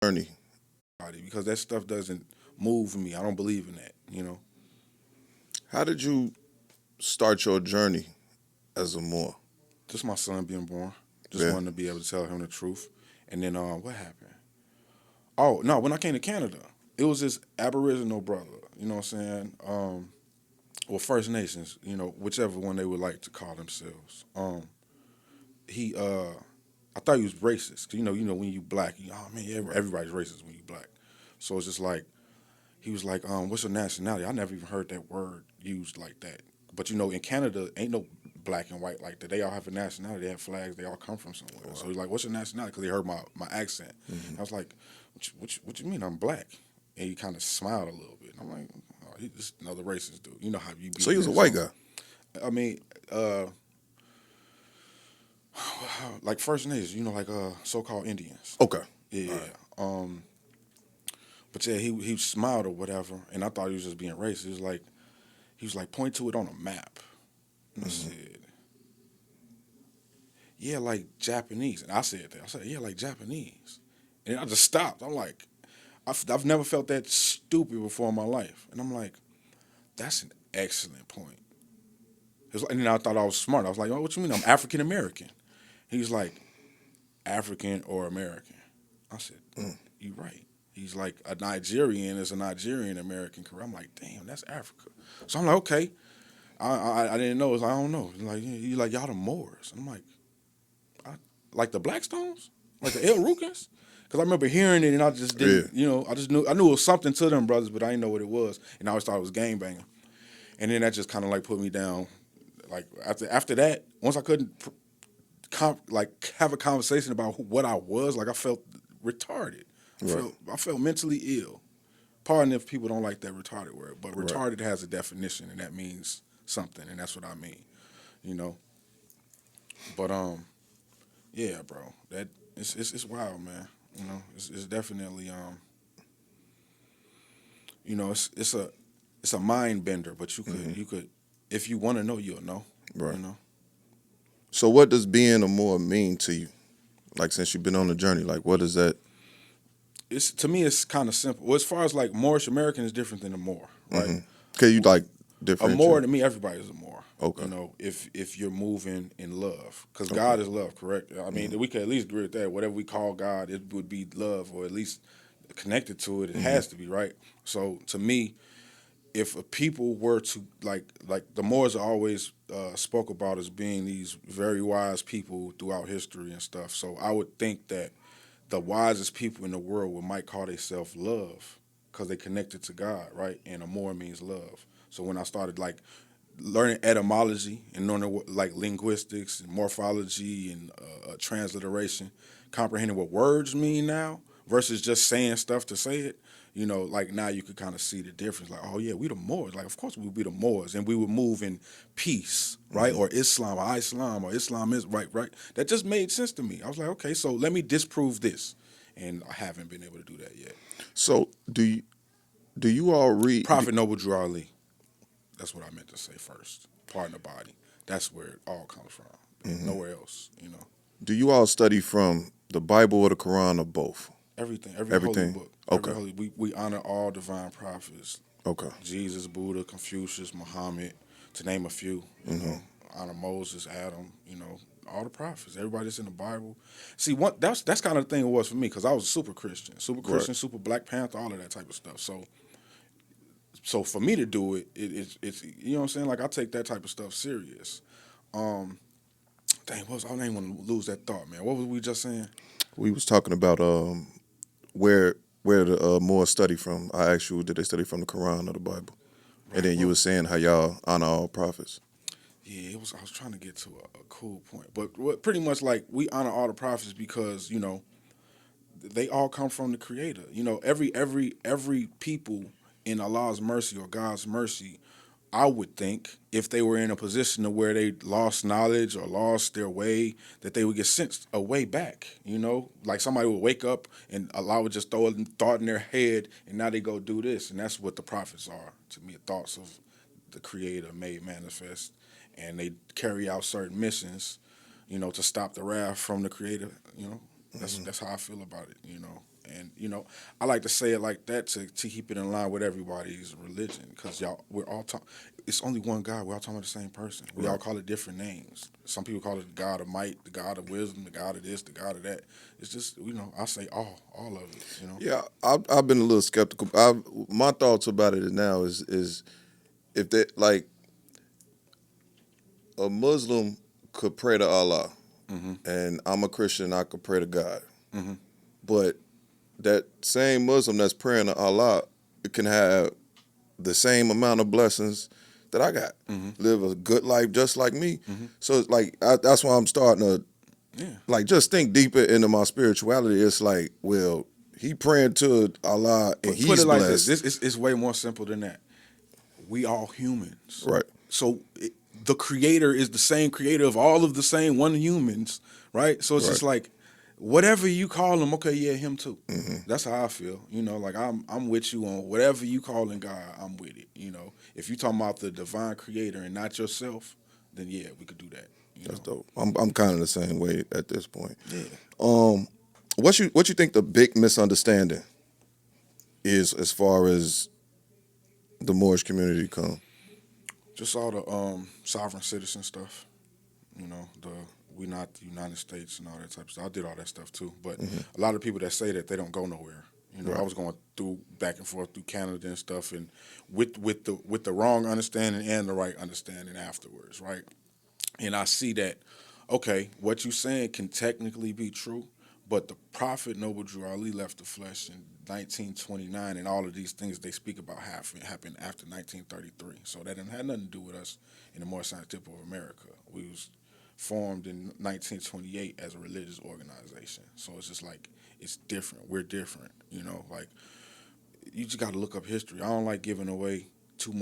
journey. because that stuff doesn't move me. I don't believe in that, How did you start your journey as a Moor? Just my son being born. Just Yeah. wanted to be able to tell him the truth. And then what happened? Oh, no, when I came to Canada, it was this Aboriginal brother, you know what I'm saying? Well, First Nations, whichever one they would like to call themselves. He I thought he was racist. 'Cause, when you black, oh man, Right. everybody's racist when you black. So it's just like he was like, what's your nationality? I never even heard that word used like that. But in Canada, ain't no black and white like that. They all have a nationality. They have flags. They all come from somewhere. So he's like, what's your nationality? Because they heard my accent. Hmm. I was like, what you mean I'm black? And he kind of smiled a little bit. I'm like, oh, he's just another racist dude. You know how you be So he was a there. white So guy. I mean, like First Nations, like so-called Indians. Okay. Yeah. All right. But yeah, he smiled or whatever, and I thought he was just being racist. He was like, point to it on a map. And I Hmm. said, yeah, like Japanese. And I said that. I said, yeah, like Japanese. And I just stopped. I'm like, I've never felt that stupid before in my life. And I'm like, that's an excellent point. And then I thought I was smart. I was like, oh, what you mean? I'm African American. He was like, African or American. I said, Mm. you right. He's like, a Nigerian is a Nigerian American career. I'm like, damn, that's Africa. So I'm like, okay. I didn't know. I don't know. He's like, you like y'all the Moors. I'm like, like the Blackstones, like the El Rukins. Because I remember hearing it and I just Yeah. didn't, I knew it was something to them brothers, but I didn't know what it was. And I always thought it was gang banging. And then that just kind of like put me down. Like after that, once I couldn't like have a conversation about what I was, like I felt retarded. I Right. felt I felt mentally ill. Pardon if people don't like that retarded word, but Right. retarded has a definition and that means something, and that's what I mean, you know. But yeah, bro, that it's wild, man. It's definitely it's a mind bender, but you could Hmm. you could if you want to know, you'll know, you Right. know. So what does being a Moor mean to you? Like since you've been on the journey, like what is that? It's to me, it's kind of simple. Well, as far as like Moorish American is different than a Moor, right? Hmm. Can you like A Moor differentiate? to me, everybody's a Moor. Okay. If you're moving in love, because Okay. God is love, correct? I mean, Hmm. we could at least agree with that. Whatever we call God, it would be love, or at least connected to it. It Hmm. has to be, right? So to me, if a people were to like the Moors are always spoke about as being these very wise people throughout history and stuff. So I would think that the wisest people in the world might call themselves love because they connected to God, right? And Amor means love. So when I started like learning etymology and learning like linguistics and morphology and transliteration, comprehending what words mean now versus just saying stuff to say it, like now you could kind of see the difference. Like, oh yeah, we the Moors. Like, of course we would be the Moors, and we would move in peace, right? Hmm. Or Islam is right. That just made sense to me. I was like, okay, so let me disprove this, and I haven't been able to do that yet. So do you all read? Prophet Noble Drew Ali. That's what I meant to say first. Pardon the body. That's where it all comes from. Mhm. Nowhere else. Do you all study from the Bible or the Quran or both? Everything, every holy Everything. book, every Okay. holy. We honor all divine prophets. Okay. Jesus, Buddha, Confucius, Muhammad, to name a few. Hmm. Honor Moses, Adam. All the prophets. Everybody that's in the Bible. See, that's kind of the thing it was for me because I was Right. super Black Panther, all of that type of stuff. So for me to do it's you know what I'm saying. Like I take that type of stuff serious. Um, Dang, I didn't want to lose that thought, man. What was we just saying? We was talking about where the Moors study from. I asked you, did they study from the Quran or the Bible? And Right. then you Well, were saying how y'all honor all prophets. yeah, it was. I was trying to get to a cool point, but pretty much like we honor all the prophets because they all come from the Creator. Every people in Allah's mercy or God's mercy, I would think if they were in a position to where they lost knowledge or lost their way, that they would get sent a way back. Like somebody would wake up and Allah would just throw a thought in their head, and now they go do this, and that's what the prophets are to me. Thoughts of the Creator made manifest, and they carry out certain missions, to stop the wrath from the Creator. That's Hmm. that's how I feel about it. And I like to say it like that to keep it in line with everybody's religion, because we're all talking. It's only one God. We're all talking about the same person. We all Right. call it different names. Some people call it the God of might, the God of wisdom, the God of this, the God of that. It's just I say all of it. Yeah, I've been a little skeptical. My thoughts about it now is if they like a Muslim could pray to Allah, Hmm. and I'm a Christian, I could pray to God. Hmm. But that same Muslim that's praying to Allah, it can have the same amount of blessings that I got. Hmm. Live a good life just like me. Hmm. So it's like that's why I'm starting to Yeah. like just think deeper into my spirituality. It's like, well, he praying to Allah and Put he's it like this. blessed. This is way more simple than that. We all humans. Right. So the creator is the same creator of all of the same one humans, right? So it's Right. just like whatever you call him, okay, yeah, him too. Hmm. That's how I feel. Like I'm with you on whatever you calling God, I'm with it. If you talking about the divine creator and not yourself, then yeah, we could do that. That's dope. I'm kind of the same way at this point. Yeah. Um, what you think the big misunderstanding is as far as the Moorish community come? Just all the sovereign citizen stuff. The we not the United States and all that type of stuff. I did all that stuff too. But Hmm. a lot of people that say that they don't go nowhere. I Right. was going through back and forth through Canada and stuff, and with the wrong understanding and the right understanding afterwards, right? And I see that, okay, what you're saying can technically be true, but the Prophet Noble Drew Ali left the flesh in 1929, and all of these things they speak about happened after 1933. So that didn't have nothing to do with us in the Moor Scientific of America. We was formed in 1928 as a religious organization. So it's just like it's different. We're different. Like you just got to look up history. I don't like giving away too much